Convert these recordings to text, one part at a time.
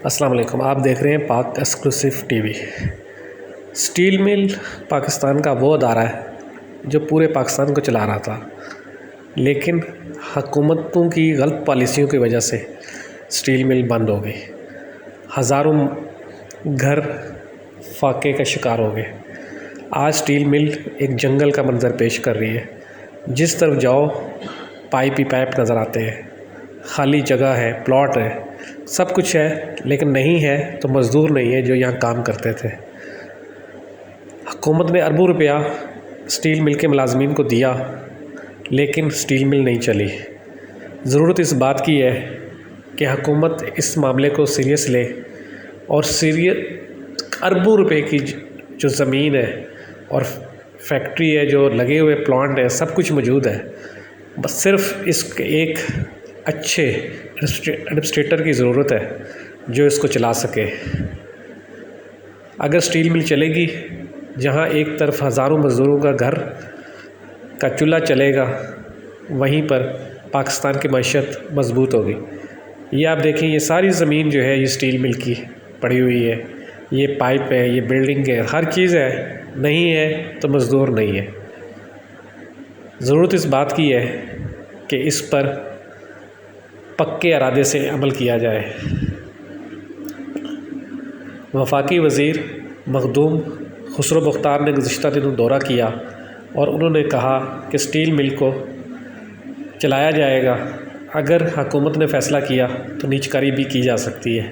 السلام علیکم، آپ دیکھ رہے ہیں پاک ایکسکلوسیو ٹی وی۔ اسٹیل مل پاکستان کا وہ ادارہ ہے جو پورے پاکستان کو چلا رہا تھا، لیکن حکومتوں کی غلط پالیسیوں کی وجہ سے اسٹیل مل بند ہو گئی۔ ہزاروں گھر فاقے کا شکار ہو گئے۔ آج اسٹیل مل ایک جنگل کا منظر پیش کر رہی ہے۔ جس طرف جاؤ پائپ ہی پائپ نظر آتے ہیں، خالی جگہ ہے، پلاٹ ہے، سب کچھ ہے، لیکن نہیں ہے تو مزدور نہیں ہے جو یہاں کام کرتے تھے۔ حکومت نے اربوں روپیہ اسٹیل مل کے ملازمین کو دیا، لیکن اسٹیل مل نہیں چلی۔ ضرورت اس بات کی ہے کہ حکومت اس معاملے کو سیریس لے اور اربوں روپے کی جو زمین ہے اور فیکٹری ہے، جو لگے ہوئے پلانٹ ہے، سب کچھ موجود ہے، بس صرف اس ایک اچھے ایڈمنسٹریٹر کی ضرورت ہے جو اس کو چلا سکے۔ اگر اسٹیل مل چلے گی، جہاں ایک طرف ہزاروں مزدوروں کا گھر کا چولہا چلے گا، وہیں پر پاکستان کی معیشت مضبوط ہوگی۔ یہ آپ دیکھیں، یہ ساری زمین جو ہے یہ اسٹیل مل کی پڑی ہوئی ہے، یہ پائپ ہے، یہ بلڈنگ ہے، ہر چیز ہے، نہیں ہے تو مزدور نہیں ہے۔ ضرورت اس بات کی ہے کہ اس پر پکے ارادے سے عمل کیا جائے۔ وفاقی وزیر مخدوم خسرو مختار نے گزشتہ دنوں دورہ کیا اور انہوں نے کہا کہ اسٹیل مل کو چلایا جائے گا۔ اگر حکومت نے فیصلہ کیا تو نیچکاری بھی کی جا سکتی ہے۔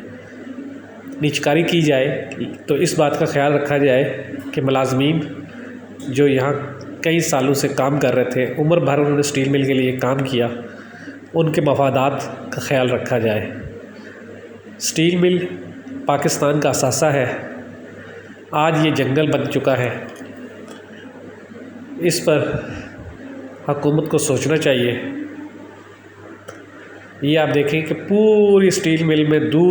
نیچکاری کی جائے تو اس بات کا خیال رکھا جائے کہ ملازمین جو یہاں کئی سالوں سے کام کر رہے تھے، عمر بھر انہوں نے اسٹیل مل کے لیے کام کیا، ان کے مفادات کا خیال رکھا جائے۔ اسٹیل مل پاکستان کا اثاثہ ہے، آج یہ جنگل بن چکا ہے، اس پر حکومت کو سوچنا چاہیے۔ یہ آپ دیکھیں کہ پوری اسٹیل مل میں دور